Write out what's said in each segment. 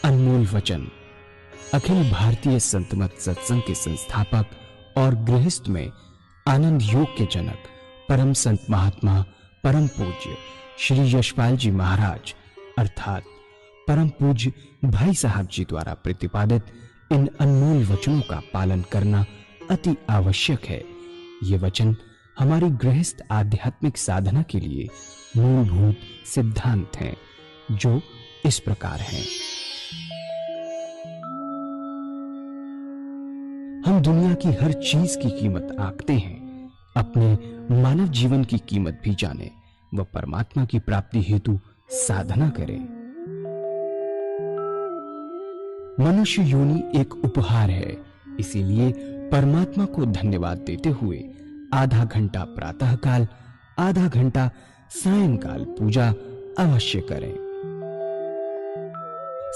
अनमोल वचन। अखिल भारतीय संत मत सत्संग के संस्थापक और गृहस्थ में आनंद योग के जनक परम संत महात्मा परम पूज्य श्री यशपाल जी महाराज अर्थात परम पूज्य भाई साहब जी द्वारा प्रतिपादित इन अनमोल वचनों का पालन करना अति आवश्यक है। ये वचन हमारी गृहस्थ आध्यात्मिक साधना के लिए मूलभूत सिद्धांत हैं, जो इस प्रकार हैं। हम दुनिया की हर चीज की कीमत आंकते हैं, अपने मानव जीवन की कीमत भी जाने व परमात्मा की प्राप्ति हेतु साधना करें। मनुष्य योनि एक उपहार है, इसीलिए परमात्मा को धन्यवाद देते हुए आधा घंटा प्रातःकाल, आधा घंटा सायंकाल पूजा अवश्य करें।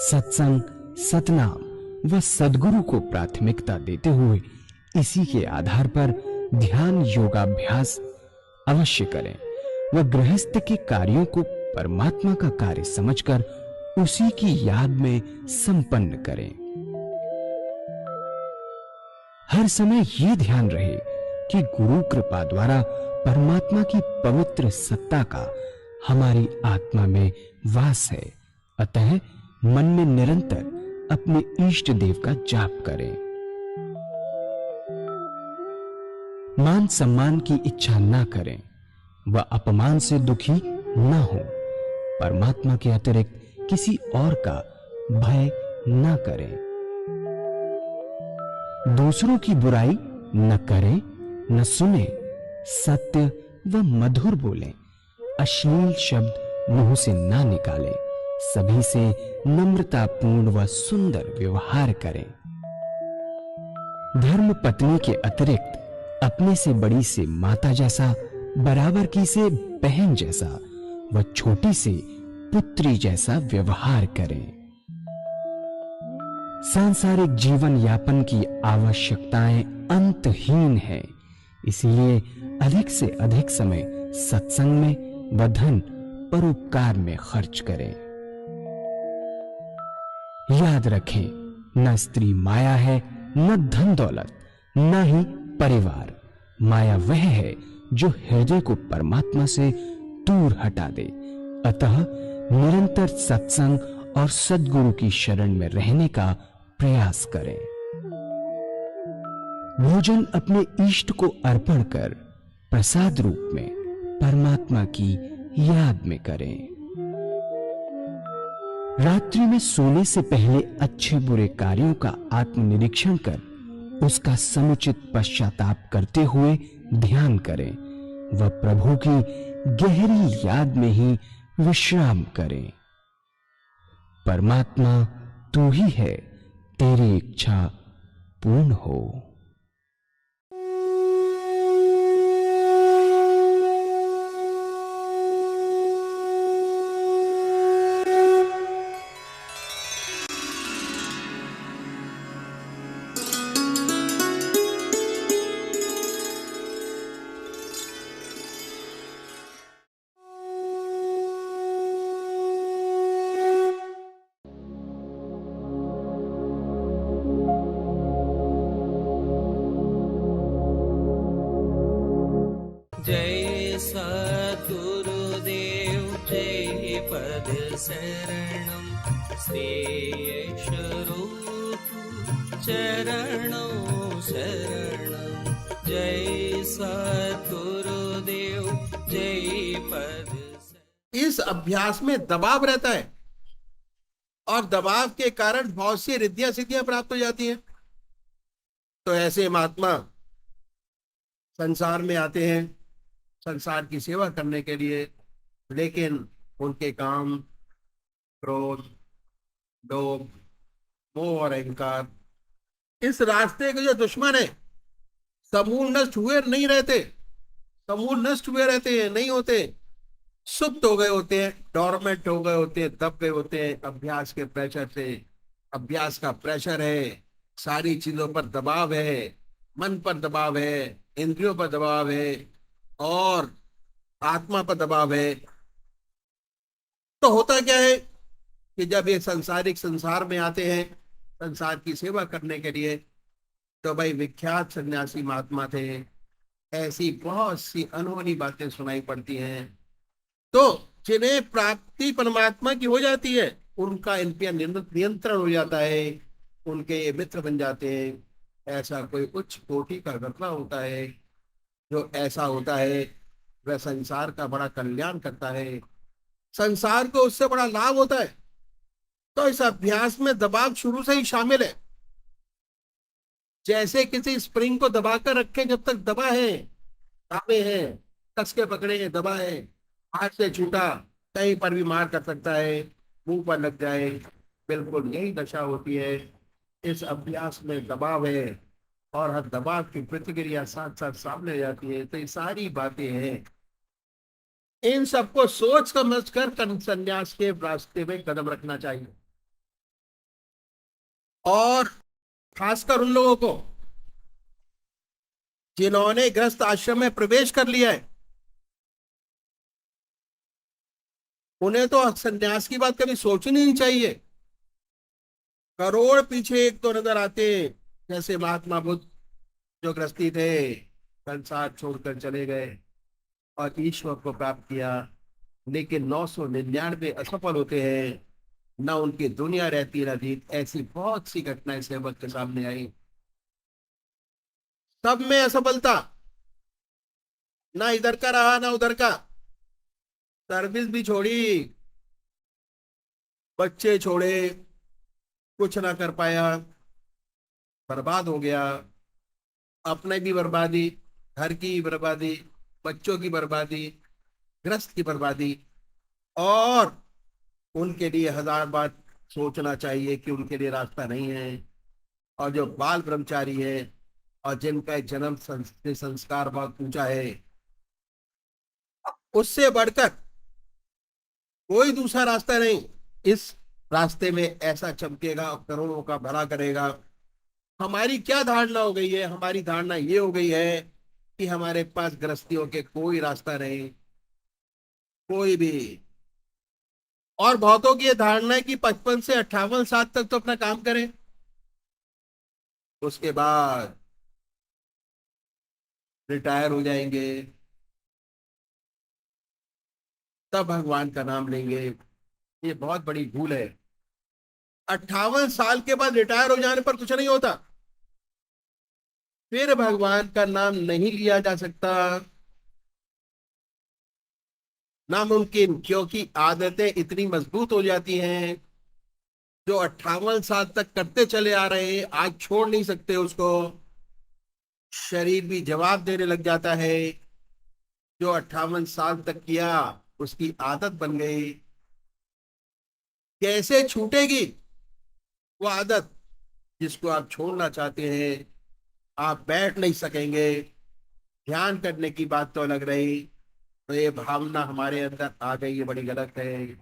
सत्संग, सतनाम व सद्गुरु को प्राथमिकता देते हुए इसी के आधार पर ध्यान योगाभ्यास अवश्य करें व गृहस्थ के कार्यों को परमात्मा का कार्य समझकर उसी की याद में संपन्न करें। हर समय ये ध्यान रहे कि गुरु कृपा द्वारा परमात्मा की पवित्र सत्ता का हमारी आत्मा में वास है, अतः मन में निरंतर अपने इष्ट देव का जाप करें। मान सम्मान की इच्छा न करें व अपमान से दुखी न हो। परमात्मा के अतिरिक्त किसी और का भय न करें। दूसरों की बुराई न करें, न सुने, सत्य व मधुर बोलें, अश्लील शब्द मुंह से ना निकालें, सभी से नम्रतापूर्ण व सुंदर व्यवहार करें। धर्म पत्नी के अतिरिक्त अपने से बड़ी से माता जैसा, बराबर की से बहन जैसा व छोटी से पुत्री जैसा व्यवहार करें। सांसारिक जीवन यापन की आवश्यकताएं अंतहीन है, इसलिए अधिक से अधिक समय सत्संग में व धन परोपकार में खर्च करें। याद रखें, न स्त्री माया है, न धन दौलत, न ही परिवार। माया वह है जो हृदय को परमात्मा से दूर हटा दे। अतः निरंतर सत्संग और सद्गुरु की शरण में रहने का प्रयास करें। भोजन अपने इष्ट को अर्पण कर प्रसाद रूप में परमात्मा की याद में करें। रात्रि में सोने से पहले अच्छे बुरे कार्यों का आत्मनिरीक्षण कर उसका समुचित पश्चाताप करते हुए ध्यान करें व प्रभु की गहरी याद में ही विश्राम करें। परमात्मा तू ही है, तेरी इच्छा पूर्ण हो। जय सद्गुरुदेव जय पद शरणम श्रेयस्वरूप चरणों शरणम। जय सद्गुरुदेव जय पद। इस अभ्यास में दबाव रहता है और दबाव के कारण बहुत सी रिद्धियां सिद्धियां प्राप्त हो जाती हैं। तो ऐसे महात्मा संसार में आते हैं संसार की सेवा करने के लिए, लेकिन उनके काम, क्रोध, लोभ, मोह और अहंकार इस रास्ते के जो दुश्मन है, समूल नष्ट हुए नहीं रहते, समूल नष्ट हुए रहते हैं, नहीं होते, सुप्त हो गए होते हैं, डोरमेंट हो गए होते हैं, दब गए होते हैं अभ्यास के प्रेशर से। अभ्यास का प्रेशर है, सारी चीजों पर दबाव है, मन पर दबाव है, इंद्रियों पर दबाव है और आत्मा पर दबाव है। तो होता क्या है कि जब ये सांसारिक संसार में आते हैं संसार की सेवा करने के लिए, तो भाई विख्यात सन्यासी महात्मा थे, ऐसी बहुत सी अनहोनी बातें सुनाई पड़ती हैं। तो जिन्हें प्राप्ति परमात्मा की हो जाती है उनका इन पे नियंत्रण हो जाता है, उनके ये मित्र बन जाते हैं। ऐसा कोई उच्च कोटि का घटना होता है, जो ऐसा होता है वह संसार का बड़ा कल्याण करता है, संसार को उससे बड़ा लाभ होता है। तो इस अभ्यास में दबाव शुरू से ही शामिल है। जैसे किसी स्प्रिंग को दबाकर रखें, जब तक दबा है, दाबे हैं, कस के पकड़े हैं, दबा है, हाथ से छूटा, कहीं पर भी मार कर सकता है, मुंह पर लग जाए, बिल्कुल यही दशा होती है। इस अभ्यास में दबाव है और हर दबाव की प्रतिक्रिया साथ साथ सामने आ जाती है। तो ये सारी बातें हैं, इन सबको सोच समझ कर संन्यास के रास्ते में कदम रखना चाहिए। और खासकर उन लोगों को जिन्होंने गृहस्थ आश्रम में प्रवेश कर लिया है, उन्हें तो संन्यास की बात कभी सोचनी नहीं चाहिए। करोड़ पीछे एक तो नजर आते, जैसे महात्मा बुद्ध जो गृहस्थी थे, संसार छोड़कर चले गए और ईश्वर को प्राप्त किया, लेकिन 999 असफल होते हैं, न उनकी दुनिया रहती न जीत। ऐसी बहुत सी घटनाएं सेवक के सामने आई, सब में असफलता, ना इधर का रहा ना उधर का, सर्विस भी छोड़ी, बच्चे छोड़े, कुछ ना कर पाया, बर्बाद हो गया, अपने भी बर्बादी, घर की बर्बादी, बच्चों की बर्बादी, ग्रस्त की बर्बादी। और उनके लिए हजार बार सोचना चाहिए कि उनके लिए रास्ता नहीं है। और जो बाल ब्रह्मचारी है और जिनका जन्म से संस्कार बहुत ऊंचा है, उससे बढ़कर कोई दूसरा रास्ता नहीं। इस रास्ते में ऐसा चमकेगा, करोड़ों का भला करेगा। हमारी क्या धारणा हो गई है? हमारी धारणा ये हो गई है कि हमारे पास गृहस्थियों के कोई रास्ता नहीं, कोई भी। और बहुतों की ये धारणा है कि 55 से 58 साल तक तो अपना काम करें, उसके बाद रिटायर हो जाएंगे, तब भगवान का नाम लेंगे। ये बहुत बड़ी भूल है। 58 साल के बाद रिटायर हो जाने पर कुछ नहीं होता, फिर भगवान का नाम नहीं लिया जा सकता, नामुमकिन। क्योंकि आदतें इतनी मजबूत हो जाती हैं, जो 58 साल तक करते चले आ रहे हैं, आज छोड़ नहीं सकते उसको। शरीर भी जवाब देने लग जाता है, जो 58 साल तक किया उसकी आदत बन गई। कैसे छूटेगी वो आदत जिसको आप छोड़ना चाहते हैं? आप बैठ नहीं सकेंगे। ध्यान करने की बात तो अलग रही, तो ये भावना हमारे अंदर आ गई, ये बड़ी गलत है।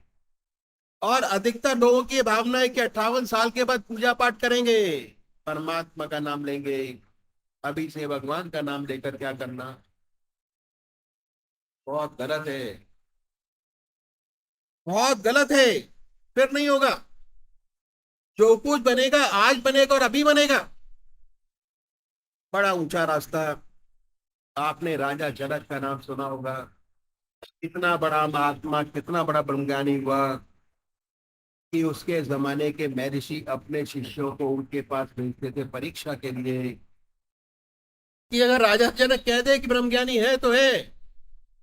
और अधिकतर लोगों की ये भावना है कि 58 साल के बाद पूजा पाठ करेंगे, परमात्मा का नाम लेंगे। अभी से भगवान का नाम लेकर क्या करना? बहुत गलत है, बहुत गलत है। फिर नहीं होगा। जो कुछ बनेगा आज बनेगा और अभी बनेगा। बड़ा ऊंचा रास्ता। आपने राजा जनक का नाम सुना होगा। कितना बड़ा महात्मा, कितना बड़ा ब्रह्मज्ञानी हुआ कि उसके जमाने के महर्षि अपने शिष्यों को उनके पास भेजते थे परीक्षा के लिए, कि अगर राजा जनक कह दे कि ब्रह्मज्ञानी है तो है,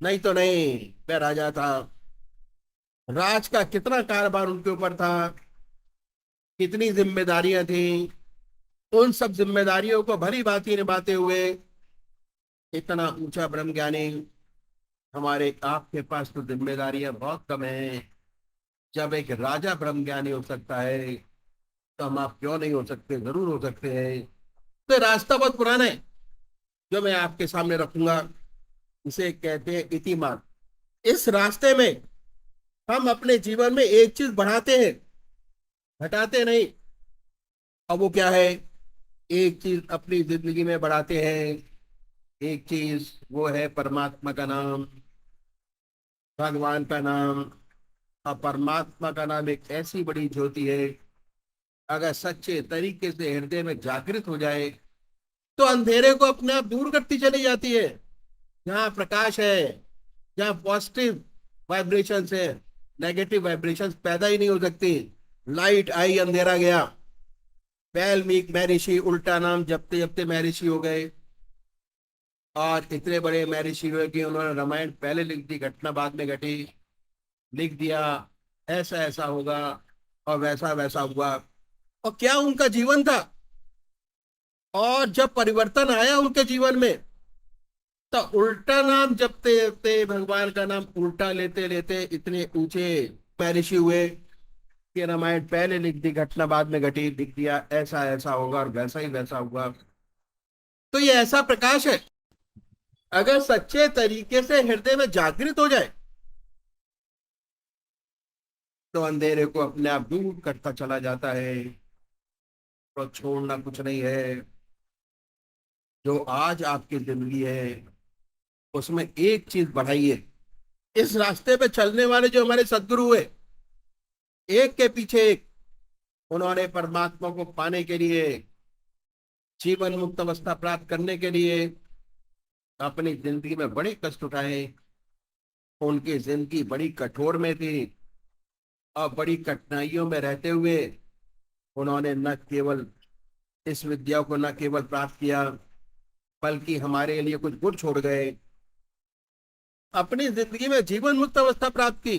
नहीं तो नहीं। वह राजा था, राज का कितना कारोबार उनके ऊपर था, कितनी जिम्मेदारियां थी। उन सब जिम्मेदारियों को भली भांति निभाते हुए इतना ऊंचा ब्रह्मज्ञानी। हमारे आपके पास तो जिम्मेदारियां बहुत कम है। जब एक राजा ब्रह्मज्ञानी हो सकता है, तो हम आप क्यों नहीं हो सकते? जरूर हो सकते हैं। तो रास्ता बहुत पुराना है जो मैं आपके सामने रखूंगा, इसे कहते हैं इति मार्ग। इस रास्ते में हम अपने जीवन में एक चीज बढ़ाते हैं, घटाते नहीं। अब वो क्या है? एक चीज अपनी जिंदगी में बढ़ाते हैं, एक चीज वो है परमात्मा का नाम, भगवान का नाम। और परमात्मा का नाम एक ऐसी बड़ी ज्योति है, अगर सच्चे तरीके से हृदय में जागृत हो जाए तो अंधेरे को अपने आप दूर करती चली जाती है। जहाँ प्रकाश है, जहाँ पॉजिटिव वाइब्रेशंस है, नेगेटिव वाइब्रेशंस पैदा ही नहीं हो सकती। लाइट आई, अंधेरा गया। वाल्मीकि महर्षि उल्टा नाम जपते जपते महर्षि हो गए, और इतने बड़े महर्षि हुए कि उन्होंने रामायण पहले लिख दी, घटना बाद में घटी। लिख दिया ऐसा ऐसा होगा और वैसा वैसा हुआ। और क्या उनका जीवन था। और जब परिवर्तन आया उनके जीवन में, तो उल्टा नाम जपते जपते, भगवान का नाम उल्टा लेते लेते इतने ऊंचे महर्षि हुए कि रामायण पहले लिख दी, घटना बाद में घटी। लिख दिया ऐसा ऐसा होगा और वैसा ही वैसा हुआ। तो ये ऐसा प्रकाश है, अगर सच्चे तरीके से हृदय में जागृत हो जाए तो अंधेरे को अपने आप दूर करता चला जाता है। तो छोड़ना कुछ नहीं है। जो आज आपकी जिंदगी है उसमें एक चीज बढ़ाइए। इस रास्ते पे चलने वाले जो हमारे सदगुरु हुए, एक के पीछे एक, उन्होंने परमात्मा को पाने के लिए, जीवन मुक्त अवस्था प्राप्त करने के लिए अपनी जिंदगी में बड़े कष्ट उठाए। उनकी जिंदगी बड़ी कठोर में थी और बड़ी कठिनाइयों में रहते हुए उन्होंने न केवल इस विद्या को न केवल प्राप्त किया, बल्कि हमारे लिए कुछ गुर छोड़ गए। अपनी जिंदगी में जीवन मुक्त अवस्था प्राप्त की।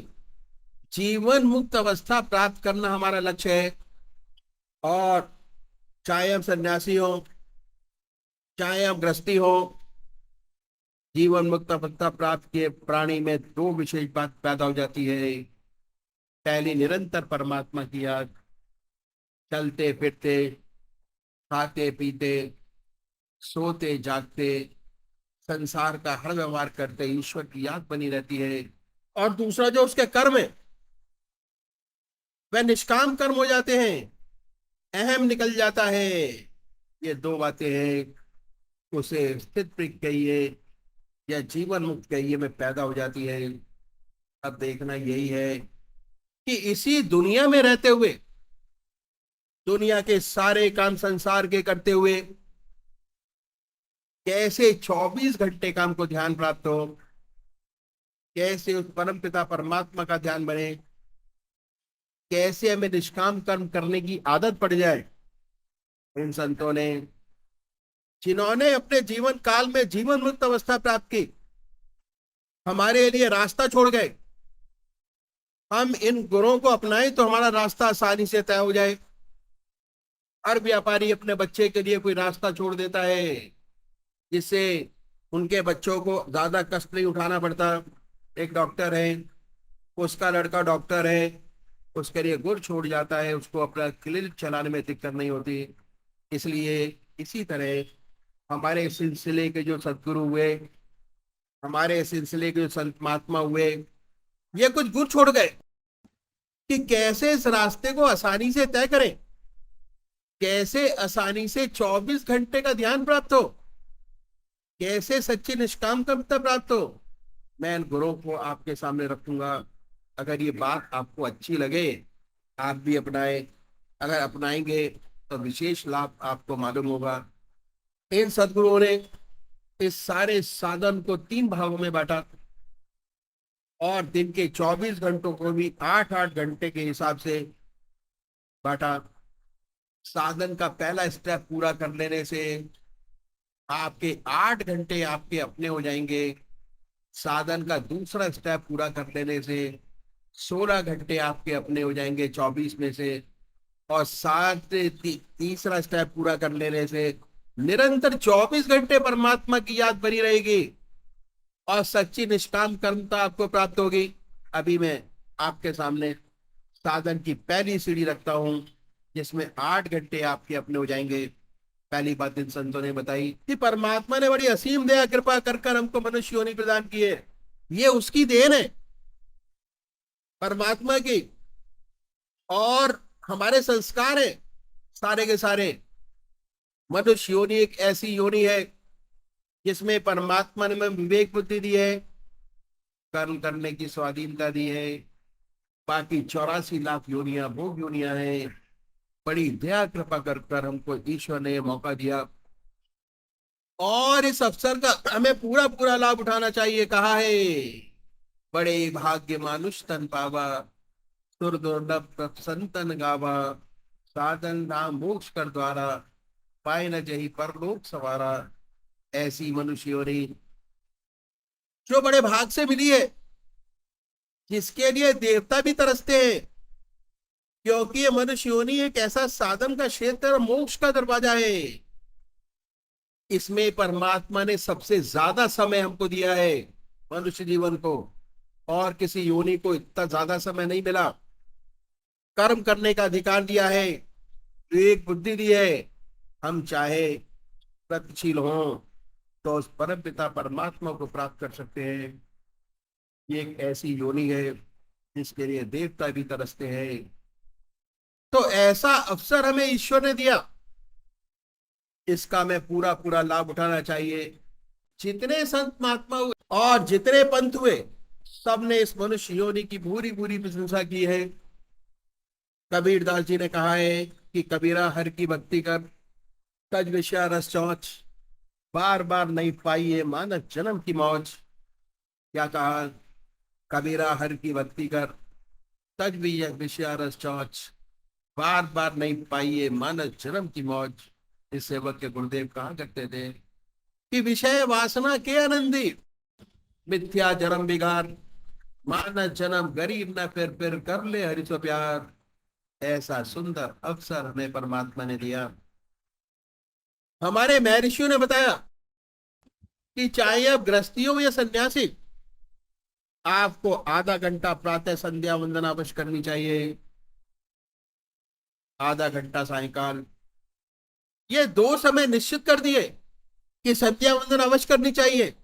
जीवन मुक्त अवस्था प्राप्त करना हमारा लक्ष्य है। और चाहे हम सन्यासी हो, चाहे हम गृहस्थी हो, जीवन मुक्त अवस्था प्राप्त किए प्राणी में दो विशेष बात पैदा हो जाती है। पहली, निरंतर परमात्मा की याद। चलते फिरते, खाते पीते, सोते जागते, संसार का हर व्यवहार करते ईश्वर की याद बनी रहती है। और दूसरा जो उसके कर्म है वह निष्काम कर्म हो जाते हैं, अहम निकल जाता है। ये दो बातें हैं, उसे स्थित प्रज्ञ कहिए या जीवन मुक्त कहिए में पैदा हो जाती है। अब देखना यही है कि इसी दुनिया में रहते हुए, दुनिया के सारे काम संसार के करते हुए, कैसे 24 घंटे काम को ध्यान प्राप्त हो, कैसे उस परम पिता परमात्मा का ध्यान बने, कैसे हमें निष्काम कर्म करने की आदत पड़ जाए। इन संतों ने, जिन्होंने अपने जीवन काल में जीवन मुक्त अवस्था प्राप्त की, हमारे लिए रास्ता छोड़ गए। हम इन गुरुओं को अपनाएं तो हमारा रास्ता आसानी से तय हो जाए। हर व्यापारी अपने बच्चे के लिए कोई रास्ता छोड़ देता है जिससे उनके बच्चों को ज्यादा कष्ट नहीं उठाना पड़ता। एक डॉक्टर है, उसका लड़का डॉक्टर है, उसके लिए गुर छोड़ जाता है, उसको अपना क्लिनिक चलाने में दिक्कत नहीं होती। इसलिए इसी तरह हमारे सिलसिले के जो सदगुरु हुए, हमारे सिलसिले के जो संत महात्मा हुए, ये कुछ गुर छोड़ गए कि कैसे इस रास्ते को आसानी से तय करें, कैसे आसानी से 24 घंटे का ध्यान प्राप्त हो, कैसे सच्ची निष्काम कर्मता प्राप्त हो। मैं इन गुरुओं को आपके सामने रखूंगा। अगर ये बात आपको अच्छी लगे, आप भी अपनाएं। अगर अपनाएंगे तो विशेष लाभ आपको मालूम होगा। इन सदगुरुओं ने इस सारे साधन को 3 भागों में बांटा और दिन के 24 घंटों को भी 8-8 घंटे के हिसाब से बांटा। साधन का पहला स्टेप पूरा कर लेने से आपके 8 घंटे आपके अपने हो जाएंगे। साधन का दूसरा स्टेप पूरा कर लेने से 16 घंटे आपके अपने हो जाएंगे 24 में से। और तीसरा स्टेप पूरा कर लेने से निरंतर 24 घंटे परमात्मा की याद बनी रहेगी और सच्ची निष्काम कर्मता आपको प्राप्त होगी। अभी मैं आपके सामने साधन की पहली सीढ़ी रखता हूं जिसमें 8 घंटे आपके अपने हो जाएंगे। पहली बात इन संतों ने बताई कि परमात्मा ने बड़ी असीम दया कृपा कर हमको मनुष्य योनि प्रदान की है। ये उसकी देन है, परमात्मा की। और हमारे संस्कार है सारे के सारे। मनुष्य योनि एक ऐसी योनि है जिसमें परमात्मा ने हमें विवेक बुद्धि दी है, कर्म करने की स्वाधीनता दी है, बाकी 84 लाख योनियां भोग योनियां हैं। बड़ी दया कृपा कर कर हमको ईश्वर ने मौका दिया और इस अवसर का हमें पूरा पूरा लाभ उठाना चाहिए। कहा है, बड़े भाग्य मानुष तन पावा, सुर दुर्लभ संतन गावा, साधन नाम मोक्ष कर द्वारा, पाए न जही परलोक सवारा। ऐसी मनुष्य योनि जो बड़े भाग से मिली है, जिसके लिए देवता भी तरसते हैं, क्योंकि ये मनुष्य योनि एक ऐसा साधन का क्षेत्र, मोक्ष का दरवाजा है। इसमें परमात्मा ने सबसे ज्यादा समय हमको दिया है मनुष्य जीवन को, और किसी योनि को इतना ज्यादा समय नहीं मिला। कर्म करने का अधिकार दिया है, विवेक बुद्धि दी है। हम चाहे प्रगतिशील हों तो उस परम पिता परमात्मा को प्राप्त कर सकते हैं। ये एक ऐसी योनि है जिसके लिए देवता भी तरसते हैं। तो ऐसा अवसर हमें ईश्वर ने दिया, इसका मैं पूरा पूरा लाभ उठाना चाहिए। जितने संत महात्मा हुए और जितने पंथ हुए, सबने इस मनुष्य योनि की पूरी पूरी प्रशंसा की है। कबीरदास जी ने कहा है कि कबीरा हर की भक्ति कर, तज विषया रस चौच, बार बार नहीं पाई ये मानव जन्म की मौज। क्या कहा? कबीरा हर की भक्ति कर, तज विषया रस चौच, बार बार नहीं पाई ये मानव जन्म की मौज। इस सेवक के गुरुदेव कहा करते थे कि विषय वासना के आनंदी, मिथ्या जन्म बिगार, मानव जन्म गरीब न फिर कर ले हरि सो प्यार। ऐसा सुंदर अवसर हमें परमात्मा ने दिया। हमारे महर्षियों ने बताया कि चाहे आप गृहस्थी हो या सन्यासी, आपको आधा घंटा प्रातः संध्या वंदना अवश्य करनी चाहिए, आधा घंटा सायंकाल। ये 2 समय निश्चित कर दिए कि संध्या वंदना अवश्य करनी चाहिए।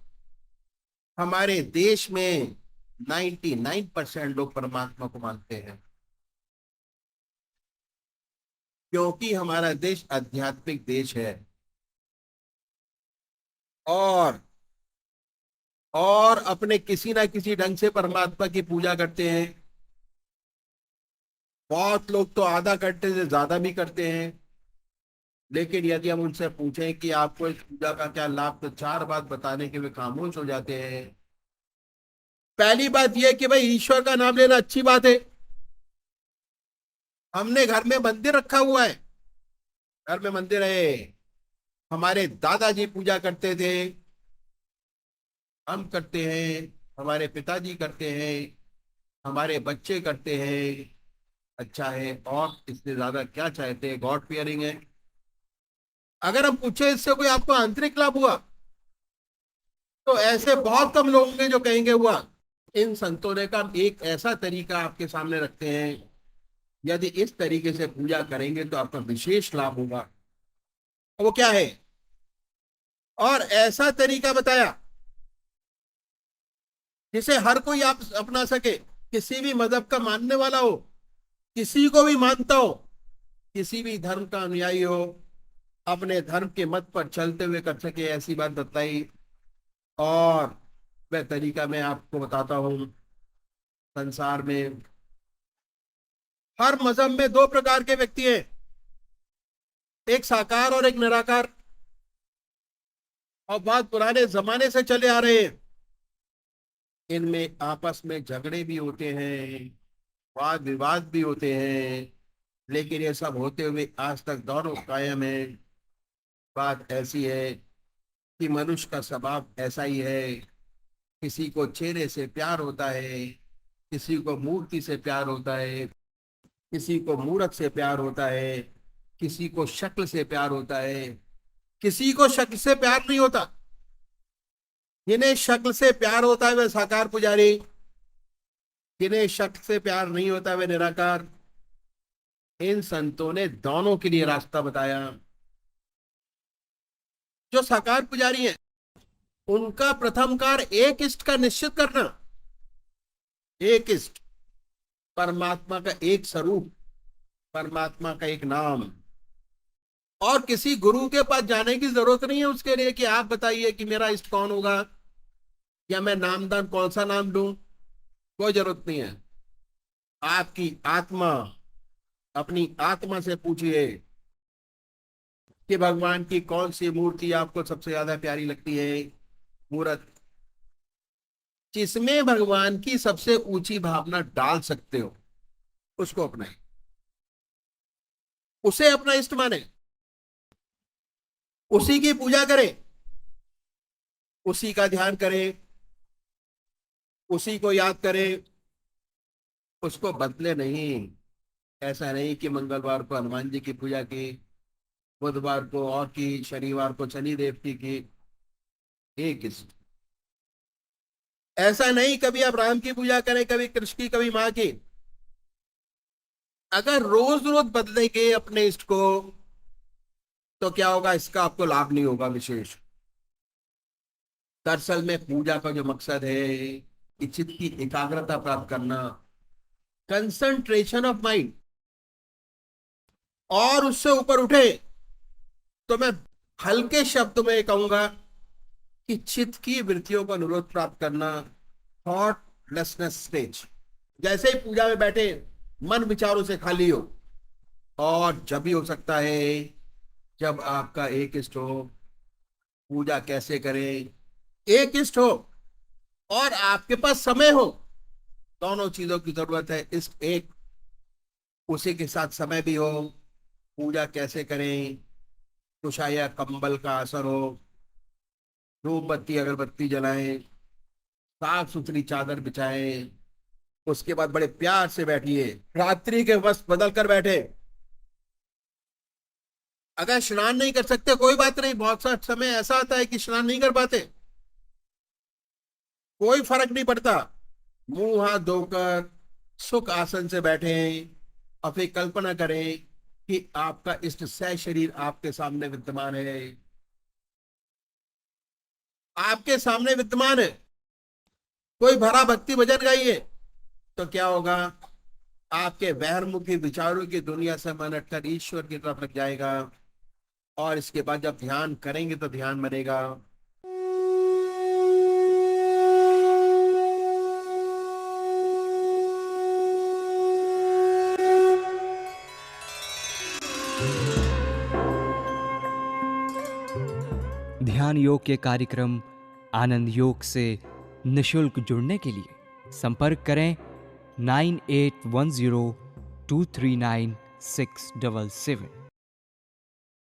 हमारे देश में 99% लोग परमात्मा को मानते हैं, क्योंकि हमारा देश आध्यात्मिक देश है। और अपने किसी ना किसी ढंग से परमात्मा की पूजा करते हैं। बहुत लोग तो आधा घंटे से ज्यादा भी करते हैं। लेकिन यदि हम उनसे पूछें कि आपको इस पूजा का क्या लाभ, तो 4 बात बताने के वे खामोश हो जाते हैं। पहली बात यह कि भाई ईश्वर का नाम लेना अच्छी बात है। हमने घर में मंदिर रखा हुआ है, घर में मंदिर है, हमारे दादाजी पूजा करते थे, हम करते हैं, हमारे पिताजी करते हैं, हमारे बच्चे करते हैं। अच्छा है, और इससे ज्यादा क्या चाहते हैं? गॉड फियरिंग है। अगर हम पूछे इससे कोई आपको आंतरिक लाभ हुआ, तो ऐसे बहुत कम लोग होंगे जो कहेंगे हुआ। इन संतों ने का एक ऐसा तरीका आपके सामने रखते हैं, यदि इस तरीके से पूजा करेंगे तो आपका विशेष लाभ होगा। वो क्या है? और ऐसा तरीका बताया जिसे हर कोई आप अपना सके, किसी भी मजहब का मानने वाला हो, किसी को भी मानता हो, किसी भी धर्म का अनुयायी हो, अपने धर्म के मत पर चलते हुए कर सके, ऐसी बात बताई। और वह तरीका मैं आपको बताता हूं। संसार में हर मजहब में 2 प्रकार के व्यक्ति हैं, एक साकार और एक निराकार, और बहुत पुराने जमाने से चले आ रहे हैं। इनमें आपस में झगड़े भी होते हैं, वाद विवाद भी होते हैं, लेकिन ये सब होते हुए आज तक दोनों कायम है। बात ऐसी है कि मनुष्य का स्वभाव ऐसा ही है, किसी को चेहरे से प्यार होता है, किसी को मूर्ति से प्यार होता है, किसी को मूर्त से प्यार होता है, किसी को शक्ल से प्यार होता है, किसी को शक्ल से प्यार नहीं होता। जिन्हें शक्ल से प्यार होता है वे साकार पुजारी, जिन्हें शक्ल से प्यार नहीं होता वे निराकार। इन संतों ने दोनों के लिए रास्ता बताया। जो साकार पुजारी हैं, उनका प्रथम कार्य एक इष्ट का निश्चित करना। एक इष्ट, परमात्मा का एक स्वरूप, परमात्मा का एक नाम। और किसी गुरु के पास जाने की जरूरत नहीं है उसके लिए कि आप बताइए कि मेरा इष्ट कौन होगा, या मैं नामदान कौन सा नाम लूं। कोई जरूरत नहीं है। आपकी आत्मा, अपनी आत्मा से पूछिए कि भगवान की कौन सी मूर्ति आपको सबसे ज्यादा प्यारी लगती है, मूर्त जिसमें भगवान की सबसे ऊंची भावना डाल सकते हो, उसको अपनाए, उसे अपना इष्ट माने, उसी की पूजा करें, उसी का ध्यान करें, उसी को याद करें, उसको बदले नहीं। ऐसा नहीं कि मंगलवार को हनुमान जी की पूजा की, बुधवार को और की, शनिवार को शनि देव की, एक इष्ट। ऐसा नहीं कभी आप राम की पूजा करें, कभी कृष्ण की, कभी माँ की। अगर रोज रोज बदलेंगे अपने इष्ट को तो क्या होगा, इसका आपको लाभ नहीं होगा विशेष। दरअसल में पूजा का जो मकसद है कि चित्त की एकाग्रता प्राप्त करना, कंसंट्रेशन ऑफ माइंड, और उससे ऊपर उठे तो मैं हल्के शब्द में कहूंगा कि चित्त की वृत्तियों का अनुरोध प्राप्त करना, थॉटलेसनेस स्टेज। जैसे ही पूजा में बैठे मन विचारों से खाली हो, और जब भी हो सकता है जब आपका एक इष्ट हो। पूजा कैसे करें, एक इष्ट हो और आपके पास समय हो, दोनों चीजों की जरूरत है। इष्ट एक, उसी के साथ समय भी हो। पूजा कैसे करें, कुशाया कंबल का असर हो, धूप बत्ती अगरबत्ती जलाएं, साफ सुथरी चादर बिछाएं, उसके बाद बड़े प्यार से बैठिए, रात्रि के वस्त्र बदल कर बैठे। अगर स्नान नहीं कर सकते कोई बात नहीं, बहुत सा समय ऐसा आता है कि स्नान नहीं कर पाते, कोई फर्क नहीं पड़ता। मुंह हाथ धोकर सुख आसन से बैठे और फिर कल्पना करें कि आपका इष्ट सह शरीर आपके सामने विद्यमान है, आपके सामने विद्यमान है। कोई भरा भक्ति भजन गाइए तो क्या होगा, आपके बहिर्मुखी विचारों की दुनिया से मन हटकर ईश्वर की तरफ लग जाएगा। और इसके बाद जब ध्यान करेंगे तो ध्यान बनेगा। ध्यान योग के कार्यक्रम आनंद योग से निशुल्क जुड़ने के लिए संपर्क करें 9810239677।